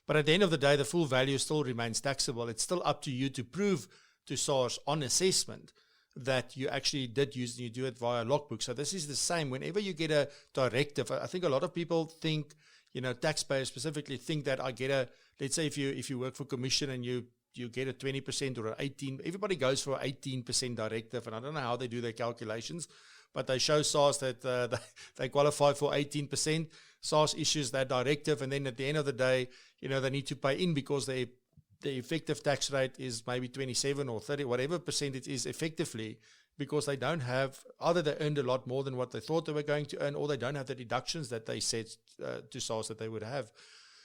But at the end of the day, the full value still remains taxable. It's still up to you to prove to SARS on assessment that you actually did use, and you do it via logbook. So this is the same. Whenever you get a directive, I think a lot of people think, taxpayers specifically think that I get let's say if you work for commission and you get a 20% or an 18%, everybody goes for an 18% directive. And I don't know how they do their calculations, but they show SARS that they qualify for 18%. SARS issues that directive, and then at the end of the day, they need to pay in because the effective tax rate is maybe 27 or 30, whatever percent it is effectively, because they don't have, either they earned a lot more than what they thought they were going to earn, or they don't have the deductions that they said to SARS that they would have.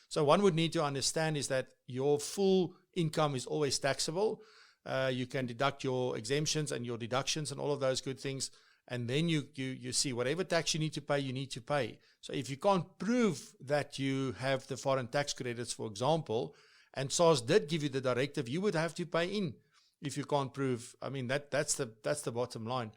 So one would need to understand is that your full income is always taxable. You can deduct your exemptions and your deductions and all of those good things. And then you see whatever tax you need to pay. So if you can't prove that you have the foreign tax credits, for example, and SARS did give you the directive, you would have to pay in if you can't prove. I mean, that's the bottom line.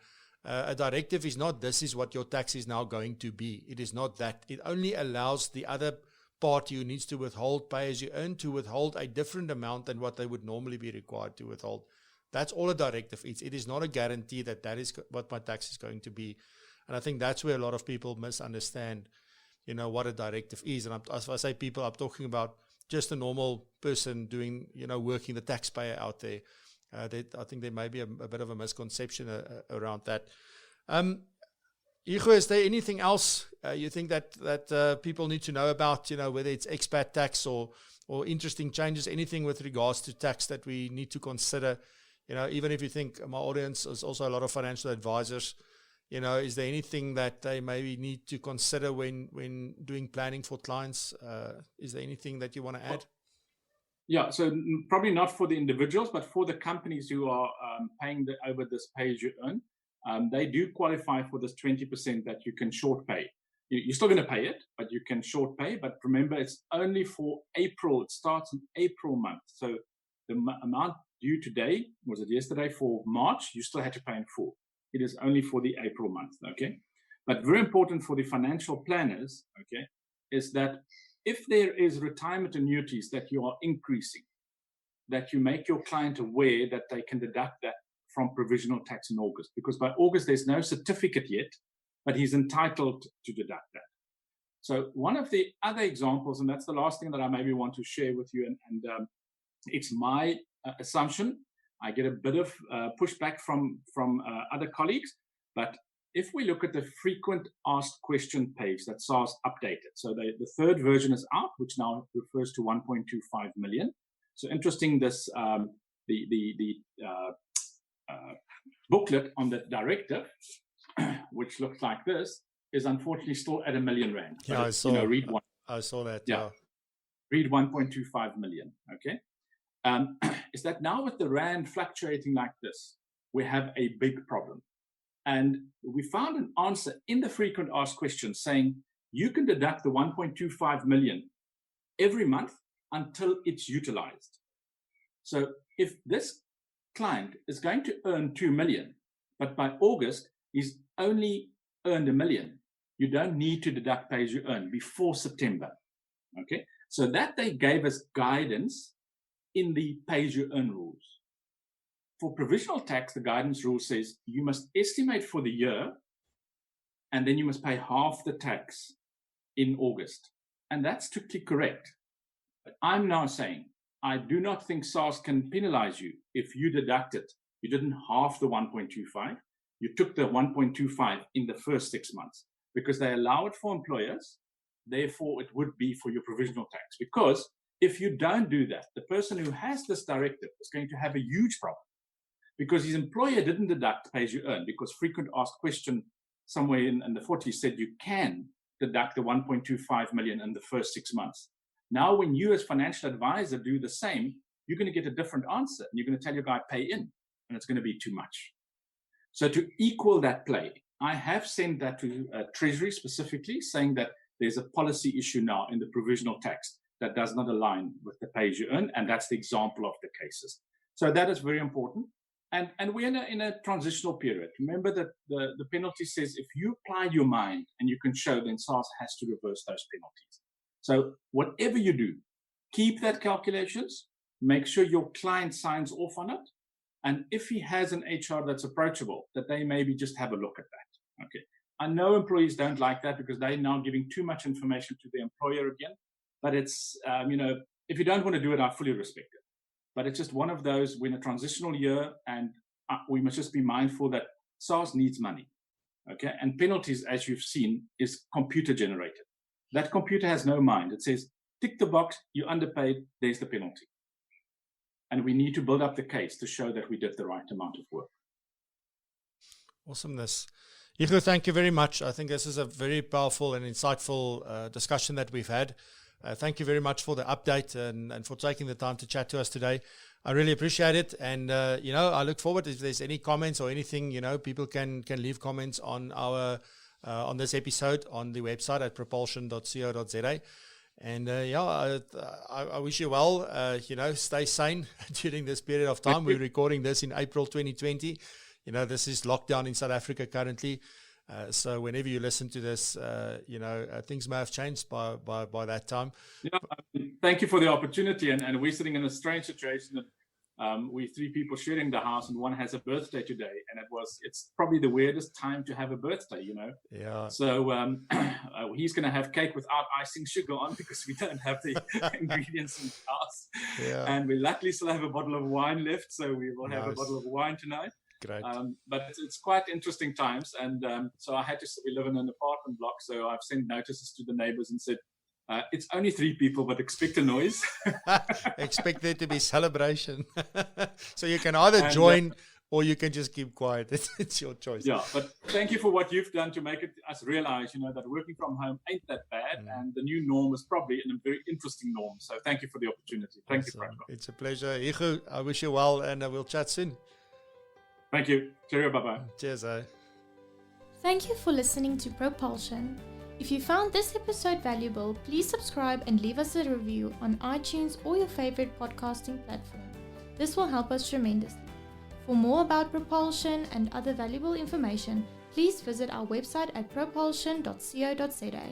A directive is not, this is what your tax is now going to be. It is not that. It only allows the other party who needs to withhold pay as you earn to withhold a different amount than what they would normally be required to withhold. That's all a directive is. It is not a guarantee that is what my tax is going to be. And I think that's where a lot of people misunderstand, what a directive is. And as I say people, I'm talking about just a normal person doing, working, the taxpayer out there. I think there may be a bit of a misconception around that. Hugo, is there anything else you think that people need to know about, whether it's expat tax or interesting changes, anything with regards to tax that we need to consider? Even if you think my audience is also a lot of financial advisors, is there anything that they maybe need to consider when doing planning for clients? Is there anything that you want to add? Yeah, so probably not for the individuals, but for the companies who are paying over this pay as you earn, they do qualify for this 20% that you can short pay. You're still going to pay it, but you can short pay. But remember, it's only for April. It starts in April month. So the amount due today, was it yesterday, for March, you still had to pay in full. It is only for the April month, okay? But very important for the financial planners, okay, is that if there is retirement annuities that you are increasing, that you make your client aware that they can deduct that from provisional tax in August, because by August there's no certificate yet, but he's entitled to deduct that. So one of the other examples, and that's the last thing that I maybe want to share with you, and it's my assumption. I get a bit of pushback from other colleagues, but if we look at the frequent asked question page that SARS updated, so the third version is out, which now refers to 1.25 million. So interesting, this the booklet on the directive, which looks like this, is unfortunately still at R1 million. Yeah, I saw. Read one. I saw that. Yeah, read 1.25 million. Okay. Is that now with the rand fluctuating like this, we have a big problem. And we found an answer in the frequent asked questions saying you can deduct the 1.25 million every month until it's utilized. So if this client is going to earn 2 million, but by August he's only earned 1 million, you don't need to deduct pay as you earn before September. Okay, so that they gave us guidance in the pay as you earn rules. For provisional tax, the guidance rule says you must estimate for the year and then you must pay half the tax in August. And that's strictly correct. But I'm now saying I do not think SARS can penalize you if you deducted. You didn't half the 1.25. You took the 1.25 in the first 6 months because they allow it for employers. Therefore, it would be for your provisional tax. Because if you don't do that, the person who has this directive is going to have a huge problem because his employer didn't deduct pay as you earn, because frequent asked question somewhere in the 40s said you can deduct the 1.25 million in the first 6 months. Now, when you as financial advisor do the same, you're going to get a different answer. And you're going to tell your guy pay in, and it's going to be too much. So to equal that play, I have sent that to Treasury specifically, saying that there's a policy issue now in the provisional tax that does not align with the pay as you earn, and that's the example of the cases. So that is very important. And we're in a transitional period. Remember that the penalty says if you apply your mind and you can show, then SARS has to reverse those penalties. So whatever you do, keep that calculations, make sure your client signs off on it. And if he has an HR that's approachable, that they maybe just have a look at that. Okay. I know employees don't like that because they're now giving too much information to the employer again. But it's, if you don't want to do it, I fully respect it. But it's just one of those, we're in a transitional year, and we must just be mindful that SARS needs money. Okay. And penalties, as you've seen, is computer generated. That computer has no mind. It says, tick the box, you're underpaid, there's the penalty. And we need to build up the case to show that we did the right amount of work. Awesomeness. Hugo, thank you very much. I think this is a very powerful and insightful discussion that we've had. Thank you very much for the update and for taking the time to chat to us today. I really appreciate it. And, I look forward, if there's any comments or anything, people can leave comments on our on this episode on the website at propulsion.co.za. And I wish you well. Stay sane during this period of time. We're recording this in April 2020. This is lockdown in South Africa currently. So whenever you listen to this, things may have changed by that time. Thank you for the opportunity. And we're sitting in a strange situation that we're three people sharing the house, and one has a birthday today. And it's probably the weirdest time to have a birthday, Yeah. So he's going to have cake without icing sugar on because we don't have the ingredients in the house. Yeah. And we luckily still have a bottle of wine left. So we will have a bottle of wine tonight. Great. But it's quite interesting times. And so we live in an apartment block. So I've sent notices to the neighbors and said, it's only 3 people, but expect a noise. Expect there to be celebration. So you can either join or you can just keep quiet. It's your choice. Yeah, but thank you for what you've done to make us realize, that working from home ain't that bad. And the new norm is probably a very interesting norm. So thank you for the opportunity. Thank you, Franco. It's a pleasure. Hugo, I wish you well, and we'll chat soon. Thank you. Cheerio, bye-bye. Cheers, eh? Thank you for listening to Propulsion. If you found this episode valuable, please subscribe and leave us a review on iTunes or your favorite podcasting platform. This will help us tremendously. For more about Propulsion and other valuable information, please visit our website at propulsion.co.za.